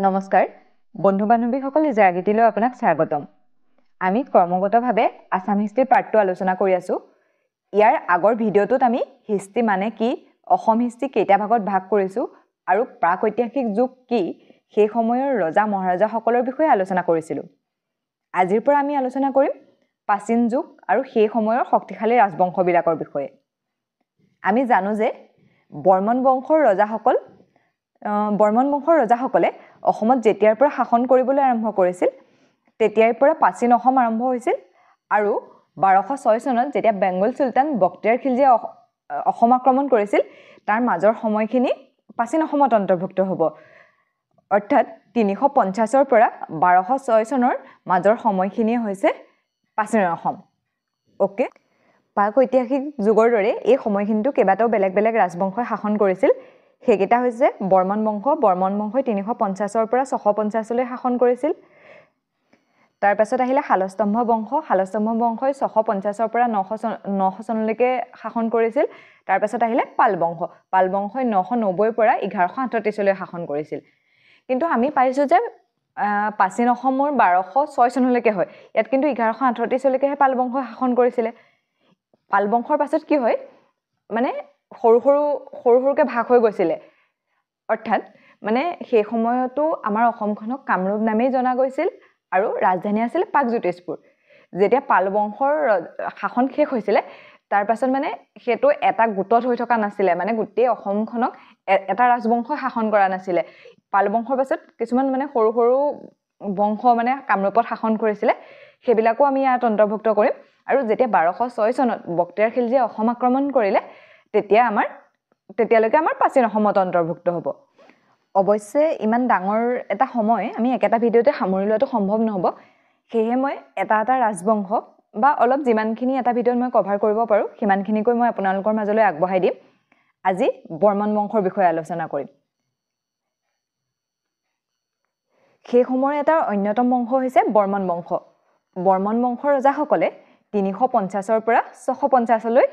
নমস্কাৰ বন্ধু বান্ধৱীসকল জাগিতিলৈ আপোনাক স্বাগতম আমি ক্ৰমগতভাৱে আসাম হিষ্ট্ৰী পাৰ্ট 2 আলোচনা কৰি আছো ইয়াৰ আগৰ ভিডিঅটোত আমি হিষ্ট্ৰী মানে কি অসম হিষ্ট্ৰী কেইটা ভাগত ভাগ কৰিছো আৰু প্ৰাক-ঐতিহাসিক যুগ কি সেই সময়ৰ ৰজা মহাৰাজা সকলৰ বিষয়ে আলোচনা কৰিছিলো আজিৰ পৰা আমি আলোচনা কৰিম প্ৰাচীন যুগ আৰু সেই সময়ৰ শক্তিশালী ৰাজবংশবিলাকৰ বিষয়ে আমি জানো যে বৰ্মন বংশৰ ৰজাসকলে অসমত যেতিয়াৰ পৰা শাসন কৰিবলৈ আৰম্ভ কৰিছিল তেতিয়াৰ পৰা প্ৰাচীন অসম আৰম্ভ হৈছিল আৰু 1206 চনত যেতিয়া বেংগল সুলতান বখতিয়াৰ খিলজীয়ে অসম আক্ৰমণ কৰিছিল তাৰ মাজৰ সময়খিনি প্ৰাচীন অসমত অন্তৰ্ভুক্ত হ'ব অৰ্থাৎ 350 ৰ পৰা 1206 চনৰ মাজৰ সময়খিনি হৈছে প্ৰাচীন অসম ওকে প্ৰাক-ঐতিহাসিক যুগৰ দৰে এই সময়খিনিটো কেইবাটাও বেলেগ বেলেগ ৰাজবংশই শাসন কৰিছিল হেগেটা হৈছে বৰ্মন বংশই 350 ৰ পৰা 650 লৈ শাসন কৰিছিল তাৰ পাছত আহিলে শালস্তম্ভ বংশই 650 ৰ পৰা 900 চনলৈকে শাসন কৰিছিল তাৰ পাছত আহিলে পাল বংশই 990 ৰ পৰা 1138 লৈ শাসন কৰিছিল কিন্তু আমি পাইছো যে প্ৰাচীন অসমৰ 1206 চনলৈকে হয় ইয়াত কিন্তু 1138 লৈকেহে পাল বংশই শাসন কৰিছিল পাল বংশৰ পাছত কি হয় মানে সৰুকে ভাগ হৈ গৈছিল অৰ্থাৎ মানে সেই সময়তো আমাৰ অসমখনক কামৰূপ নামেই জনা গৈছিল আৰু ৰাজধানী আছিল পাকজ্যোতিষপুৰ যেতিয়া পাল বংশৰ শাসন শেষ হৈছিল তাৰ পাছত মানে হেতু এটা গুটত হৈ থকা নাছিল মানে গোটেই অসমখনক এটা ৰাজবংশই শাসন কৰা নাছিল পাল বংশৰ পাছত কিছুমান মানে সৰু বংশ মানে কামৰূপত শাসন কৰিছিল সেইবিলাকো আমি ইয়াত অন্তৰ্ভুক্ত কৰিম আৰু যেতিয়া 1206 চনত বখতিয়াৰ খিলজীয়ে অসম আক্ৰমণ কৰিলে তেতিয়ালৈকে আমাৰ প্ৰাচীন অসমত অন্তৰ্ভুক্ত হ'ব অৱশ্যে ইমান ডাঙৰ এটা সময় আমি একেটা ভিডিঅতে সামৰি লোৱাটো সম্ভৱ নহব সেয়ে মই এটা ৰাজবংশ বা অলপ যিমানখিনি এটা ভিডিঅত মই কভাৰ কৰিব পাৰো সিমানখিনিকৈ মই আপোনালোকৰ মাজলৈ আগবঢ়াই দিম আজি বৰ্মন বংশৰ বিষয়ে আলোচনা কৰিম সেই সময়ৰ এটা অন্যতম বংশ হৈছে বৰ্মন বংশৰ ৰজাসকলে 350 ৰ পৰা 650 লৈ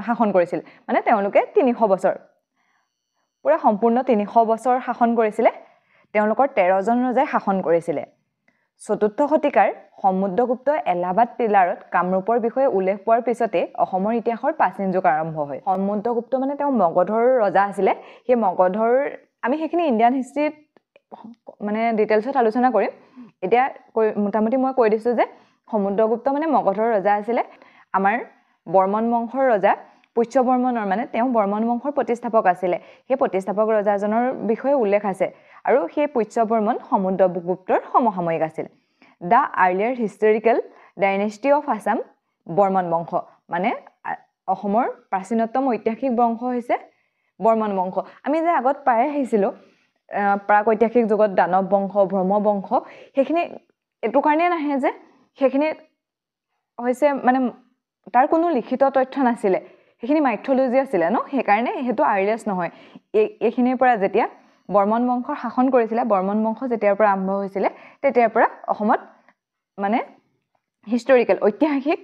শাসন কৰিছিল মানে তেওঁলোকে 300 বছৰ পুৰা সম্পূৰ্ণ 300 বছৰ শাসন কৰিছিল তেওঁলোকৰ 13 জন ৰজাই শাসন কৰিছিল চতুৰ্থ শতিকাৰ সমুদ্ৰগুপ্ত এলাহাবাদ পিলাৰত কামৰূপৰ বিষয়ে উল্লেখ পোৱাৰ পিছতে অসমৰ ইতিহাসৰ প্ৰাচীন যুগ আৰম্ভ হয় সমুদ্ৰগুপ্ত মানে তেওঁ মগধৰ ৰজা আছিল সেই মগধৰ আমি সেইখিনি ইণ্ডিয়ান হিষ্ট্ৰীত মানে ডিটেইলছত আলোচনা কৰিম এতিয়া মোটামুটি মই কৈ দিছো যে সমুদ্ৰগুপ্ত মানে মগধৰ ৰজা আছিল আমাৰ বৰ্মন বংশৰ ৰজা পুষ্য বৰ্মনৰ মানে তেওঁ বৰ্মন বংশৰ প্ৰতিষ্ঠাপক আছিল সেই প্ৰতিষ্ঠাপক ৰজাজনৰ বিষয়ে উল্লেখ আছে আৰু সেই পুষ্য বৰ্মন সমুদ্ৰগুপ্তৰ সমসাময়িক আছিল the earlier historical dynasty of Assam Varman বংশ মানে অসমৰ প্ৰাচীনতম ঐতিহাসিক বংশ হৈছে বৰ্মন বংশ আমি যে আগত পাই আহিছিলো প্ৰাক-ঐতিহাসিক যুগত দানৱ বংশ ব্ৰহ্ম বংশ সেইখিনি এটো কাৰণে নাহে যে সেইখিনি হৈছে মানে তাৰ কোনো লিখিত তথ্য নাছিল সেইখিনি মাইথোলজি আছিল ন সেইকাৰণে হেতু আৰ্লিয়াছ নহয় এইখিনিৰ পৰা যেতিয়া বৰ্মন বংশৰ শাসন কৰিছিল বৰ্মন বংশ যেতিয়াৰ পৰা আৰম্ভ হৈছিল তেতিয়াৰ পৰা অসমত মানে হিষ্টৰিকেল ঐতিহাসিক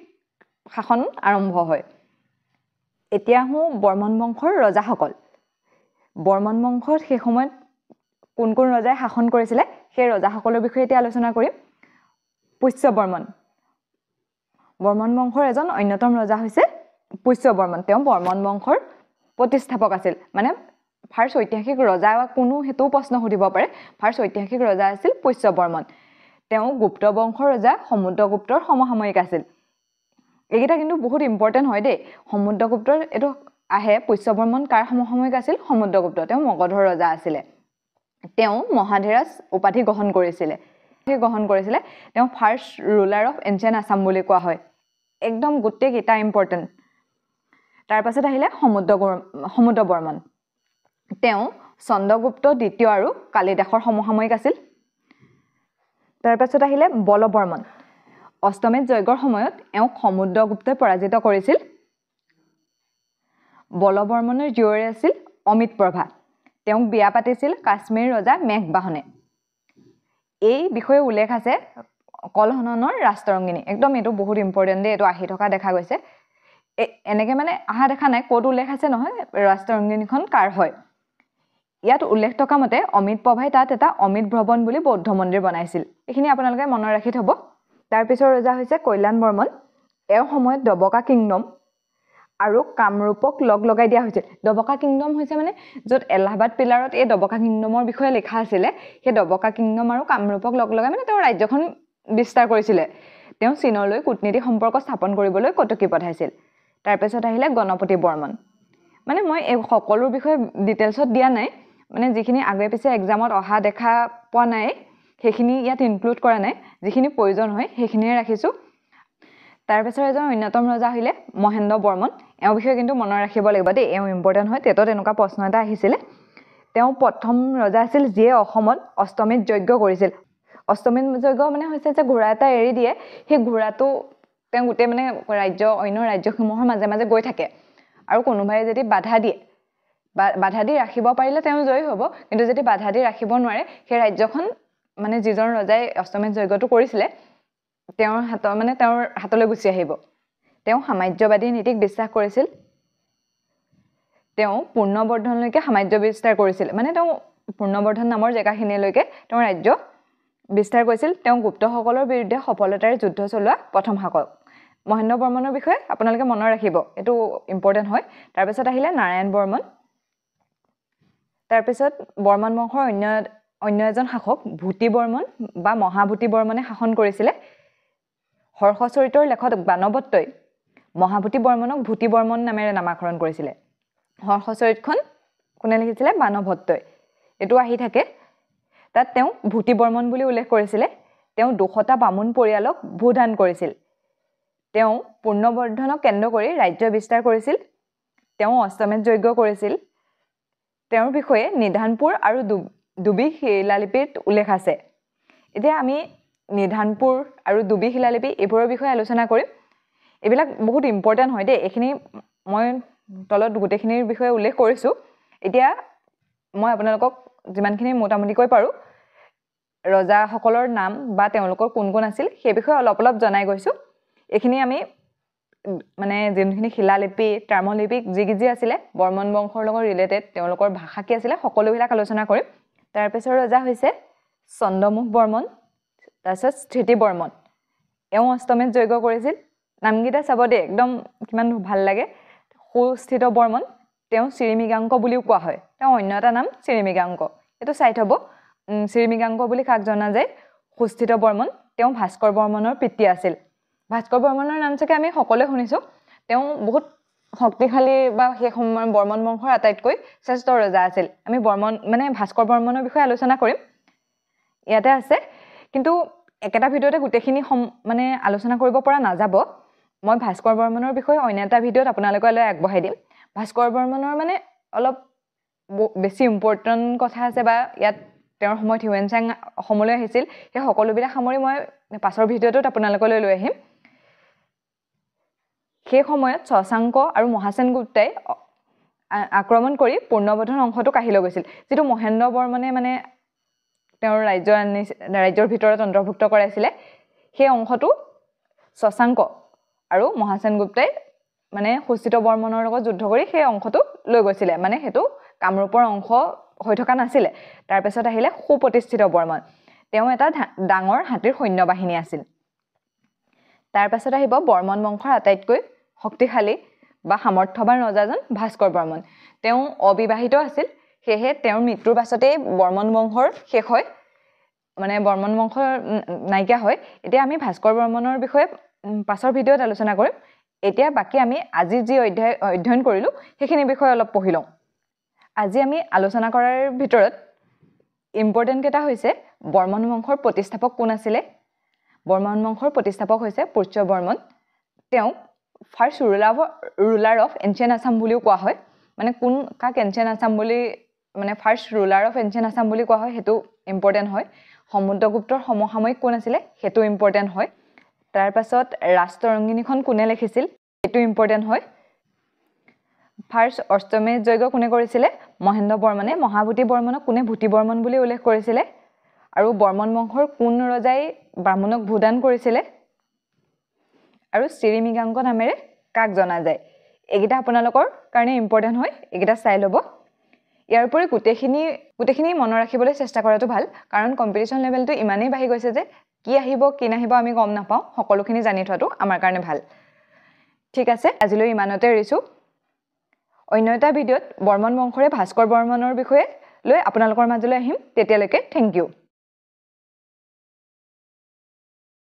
শাসন আৰম্ভ হয় এতিয়া বৰ্মন বংশৰ ৰজাসকল বৰ্মন বংশৰ সেই সময়ত কোন ৰজাই শাসন কৰিছিল সেই ৰজাসকলৰ বিষয়ে এতিয়া আলোচনা কৰিম পুষ্য বৰ্মন বংশৰ এজন অন্যতম ৰজা হৈছে পুষ্য বৰ্মন তেওঁ বৰ্মন বংশৰ প্ৰতিষ্ঠাপক আছিল মানে ফাৰ্ষ্ট ঐতিহাসিক ৰজা কোনো হেতু প্ৰশ্ন সুধিব পাৰে ফাৰ্ষ্ট ঐতিহাসিক ৰজা আছিল পুষ্য বৰ্মন তেওঁ গুপ্ত বংশৰ ৰজা সমুদ্ৰগুপ্তৰ সমসাময়িক আছিল এইকেইটা কিন্তু বহুত ইম্পৰ্টেন্ট হয় দেই সমুদ্ৰগুপ্তৰ এটো আহে পুষ্য বৰ্মন কাৰ সমসাময়িক আছিল সমুদ্ৰগুপ্ত তেওঁ মগধৰ ৰজা আছিল তেওঁ মহাধেৰাজ উপাধি গ্ৰহণ কৰিছিল তেওঁ first ruler of ancient Assam বুলি কোৱা হয় একদম গোটেই কেইটা ইম্পৰ্টেন্ট তাৰ পাছত আহিলে সমুদ্ৰ বৰ্মন তেওঁ চন্দ্ৰগুপ্ত দ্বিতীয় আৰু কালিদাসৰ সমসাময়িক আছিল তাৰ পাছত আহিলে বল বৰ্মন অষ্টমেধ যজ্ঞৰ সময়ত এওঁক সমুদ্ৰগুপ্তই পৰাজিত কৰিছিল বল বৰ্মনৰ জীয়ৰী আছিল অমিত প্ৰভা তেওঁক বিয়া পাতিছিল কাশ্মীৰ ৰজা মেঘবাহনে এই বিষয়ে উল্লেখ আছে কলহননৰ ৰাষ্ট্ৰৰংগিনী একদম এটো বহুত ইম্পৰ্টেন্ট দে এটো আহি থকা দেখা গৈছে এনেকে মানে আহা দেখা নাই কোড উল্লেখ আছে নহয় ৰাষ্ট্ৰৰংগিনীখন কাৰ হয় ইয়াত উল্লেখ থকা মতে অমিত প্ৰভাই তাত এটা অমিত ভৱন বুলি বৌদ্ধ মন্দিৰ বনাইছিল এইখিনি আপোনালোকে মনত ৰাখি থব তাৰপিছত ৰজা হৈছে কল্যাণ বৰ্মন এওঁৰ সময়ত ডবকা কিংডম আৰু কামৰূপক লগ লগাই দিয়া হৈছিল ডবকা কিংডম হৈছে মানে য'ত এলাহাবাদ পিলাৰত এই ডবকা কিংডমৰ বিষয়ে লিখা আছিলে সেই ডবকা কিংডম আৰু কামৰূপক লগ লগাই মানে তেওঁ ৰাজ্যখন বিস্তাৰ কৰিছিলে তেওঁ চীনলৈ কূটনীতিক সম্পৰ্ক স্থাপন কৰিবলৈ কটকী পঠাইছিল তাৰপিছত আহিলে গণপতি বৰ্মন মানে মই এই সকলোৰ বিষয়ে ডিটেইলছত দিয়া নাই মানে যিখিনি আগে পিছে এক্সামত অহা দেখা পোৱা নাই সেইখিনি ইয়াত ইনক্লুড কৰা নাই যিখিনি প্ৰয়োজন হয় সেইখিনিয়ে ৰাখিছোঁ তাৰপিছত এজন অন্যতম ৰজা আহিলে মহেন্দ্ৰ বৰ্মন এওঁৰ বিষয়ে কিন্তু মনত ৰাখিব লাগিব দেই এওঁ ইম্পৰ্টেণ্ট হয় টেটত এনেকুৱা প্ৰশ্ন এটা আহিছিলে তেওঁ প্ৰথম ৰজা আছিল যিয়ে অসমত অষ্টমীত যজ্ঞ কৰিছিল অষ্টমীত যজ্ঞ মানে হৈছে যে ঘোঁৰা এটা এৰি দিয়ে সেই ঘোঁৰাটো তেওঁ গোটেই মানে অন্য ৰাজ্যসমূহৰ মাজে মাজে গৈ থাকে আৰু কোনোবাই যদি বাধা দি ৰাখিব পাৰিলে তেওঁ জয়ী হ'ব কিন্তু যদি বাধা দি ৰাখিব নোৱাৰে সেই ৰাজ্যখন মানে যিজন ৰজাই অষ্টমীত যজ্ঞটো কৰিছিলে তেওঁৰ হাতলৈ গুচি আহিব তেওঁ সাম্ৰাজ্যবাদী নীতিক বিশ্বাস কৰিছিল তেওঁ পূৰ্ণবৰ্ধনলৈকে সাম্ৰাজ্য বিস্তাৰ কৰিছিল মানে তেওঁ পূৰ্ণবৰ্ধন নামৰ জেগাখিনিলৈকে তেওঁ ৰাজ্য বিস্তাৰ কৰিছিল তেওঁ গুপ্তসকলৰ বিৰুদ্ধে সফলতাৰে যুদ্ধ চলোৱা প্ৰথম শাসক মহেন্দ্ৰ বৰ্মনৰ বিষয়ে আপোনালোকে মনত ৰাখিব এইটো ইম্পৰ্টেণ্ট হয় তাৰপিছত আহিলে নাৰায়ণ বৰ্মন তাৰপিছত বৰ্মন বংশৰ অন্য এজন শাসক ভূতি বৰ্মন বা মহাভূতি বৰ্মনে শাসন কৰিছিলে হৰ্ষ চৰিত্ৰৰ লেখক বানৱত্তই মহাভূতি বৰ্মনক ভূতি বৰ্মন নামেৰে নামাকৰণ কৰিছিলে হৰ্ষ চৰিতখন কোনে লিখিছিলে বানৱত্তই এইটো আহি থাকে তাত তেওঁ ভূতি বৰ্মন বুলি উল্লেখ কৰিছিলে তেওঁ 200টা বামুণ পৰিয়ালক ভূদান কৰিছিল তেওঁ পূৰ্ণবৰ্ধনক কেন্দ্ৰ কৰি ৰাজ্য বিস্তাৰ কৰিছিল তেওঁ অষ্টমেধ যজ্ঞ কৰিছিল তেওঁৰ বিষয়ে নিধানপুৰ আৰু দুবি শিলালিপিত উল্লেখ আছে এতিয়া আমি নিধানপুৰ আৰু দুবি শিলালিপি এইবোৰৰ বিষয়ে আলোচনা কৰিম এইবিলাক বহুত ইম্পৰ্টেণ্ট হয় দেই এইখিনি মই তলত গোটেইখিনিৰ বিষয়ে উল্লেখ কৰিছোঁ এতিয়া মই আপোনালোকক যিমানখিনি মোটামুটিকৈ পাৰোঁ ৰজাসকলৰ নাম বা তেওঁলোকৰ কোন কোন আছিল সেই বিষয়ে অলপ জনাই গৈছোঁ এইখিনি আমি মানে যোনখিনি শিলালিপি তাম্ৰলিপি যি আছিলে বৰ্মন বংশৰ লগত ৰিলেটেড তেওঁলোকৰ ভাষা কি আছিলে সকলোবিলাক আলোচনা কৰিম তাৰপিছত ৰজা হৈছে চন্দ্ৰমুখ বৰ্মন তাৰপিছত স্থিতি বৰ্মন এওঁ অষ্টমেধ যজ্ঞ কৰিছিল নামকেইটা চাব দেই একদম কিমান ভাল লাগে সুস্থিত বৰ্মন তেওঁ চিৰিমিগাংক বুলিও কোৱা হয় তেওঁ অন্য এটা নাম চিৰিমিগাংক এইটো চাই থব চিৰিমিগাংক বুলি কাক জনা যায় সুস্থিত বৰ্মন তেওঁ ভাস্কৰ বৰ্মনৰ পিতৃ আছিল ভাস্কৰ বৰ্মনৰ নাম চাগে আমি সকলোৱে শুনিছোঁ তেওঁ বহুত শক্তিশালী বা সেই সময়ৰ বৰ্মন বংশৰ আটাইতকৈ শ্ৰেষ্ঠ ৰজা আছিল আমি ভাস্কৰ বৰ্মনৰ বিষয়ে আলোচনা কৰিম ইয়াতে আছে কিন্তু একেটা ভিডিঅ'তে গোটেইখিনি মানে আলোচনা কৰিব পৰা নাযাব মই ভাস্কৰ বৰ্মনৰ বিষয়ে অন্য এটা ভিডিঅ'ত আপোনালোকলৈ আগবঢ়াই দিম ভাস্কৰ বৰ্মনৰ মানে অলপ বেছি ইম্পৰ্টেণ্ট কথা আছে বা ইয়াত তেওঁৰ সময়ত হিউৱেন চাং অসমলৈ আহিছিল সেই সকলোবিলাক সামৰি মই পাছৰ ভিডিঅ'টোত আপোনালোকলৈ লৈ আহিম সেই সময়ত শশাংক আৰু মহাসেন গুপ্তাই আক্ৰমণ কৰি পূৰ্ণবৰ্ধন অংশটো কাঢ়ি লৈ গৈছিল যিটো মহেন্দ্ৰ বৰ্মনে মানে তেওঁৰ ৰাজ্যৰ ভিতৰত অন্তৰ্ভুক্ত কৰাইছিলে সেই অংশটো শশাংক আৰু মহাসেন গুপ্তাই মানে সুস্থিত বৰ্মনৰ লগত যুদ্ধ কৰি সেই অংশটো লৈ গৈছিলে মানে সেইটো কামৰূপৰ অংশ হৈ থকা নাছিলে তাৰপিছত আহিলে সুপ্ৰতিষ্ঠিত বৰ্মন তেওঁ এটা ডাঙৰ হাতীৰ সৈন্য বাহিনী আছিল তাৰপিছত আহিব বৰ্মন বংশৰ আটাইতকৈ শক্তিশালী বা সামৰ্থ্যৱান ৰজাজন ভাস্কৰ বৰ্মন তেওঁ অবিবাহিত আছিল সেয়েহে তেওঁৰ মৃত্যুৰ পাছতেই বৰ্মন বংশৰ শেষ হয় মানে বৰ্মন বংশ নাইকিয়া হয় এতিয়া আমি ভাস্কৰ বৰ্মনৰ বিষয়ে পাছৰ ভিডিঅ'ত আলোচনা কৰিম এতিয়া বাকি আমি আজি যি অধ্যয়ন কৰিলোঁ সেইখিনি বিষয়ে অলপ পঢ়ি লওঁ আজি আমি আলোচনা কৰাৰ ভিতৰত ইম্পৰ্টেণ্ট কেইটা হৈছে বৰ্মন বংশৰ প্ৰতিষ্ঠাপক কোন আছিলে বৰ্মন বংশৰ প্ৰতিষ্ঠাপক হৈছে পুষ্য বৰ্মন তেওঁ first ruler of ancient Assam বুলিও কোৱা হয় মানে কোন কাক এনচিয়েণ্ট আছাম বুলি মানে first ruler of ancient Assam বুলি কোৱা হয় সেইটো ইম্পৰ্টেণ্ট হয় সমুদ্ৰগুপ্তৰ সমসাময়িক কোন আছিলে সেইটো ইম্পৰ্টেণ্ট হয় তাৰপাছত ৰাজতৰংগিনীখন কোনে লিখিছিল সেইটো ইম্পৰ্টেণ্ট হয় ফাৰ্ষ্ট অষ্টমেধ যজ্ঞ কোনে কৰিছিলে মহেন্দ্ৰ বৰ্মনে মহাভূতি বৰ্মনক কোনে ভূতি বৰ্মন বুলি উল্লেখ কৰিছিলে আৰু বৰ্মন বংশৰ কোন ৰজাই ব্ৰাহ্মণক ভূদান কৰিছিলে আৰু চিৰিমিগাংক নামেৰে কাক জনা যায় এইকেইটা আপোনালোকৰ কাৰণে ইম্পৰ্টেণ্ট হয় এইকেইটা চাই ল'ব ইয়াৰ উপৰি গোটেইখিনি মনত ৰাখিবলৈ চেষ্টা কৰাটো ভাল কাৰণ কম্পিটিশ্যন লেভেলটো ইমানেই বাঢ়ি গৈছে যে কি আহিব কি নাহিব আমি গম নাপাওঁ সকলোখিনি জানি থোৱাটো আমাৰ কাৰণে ভাল ঠিক আছে আজিলৈ ইমানতে এৰিছোঁ অন্য এটা ভিডিঅ'ত বৰ্মন বংশৰে ভাস্কৰ বৰ্মনৰ বিষয়ে লৈ আপোনালোকৰ মাজলৈ আহিম তেতিয়ালৈকে থেংক ইউ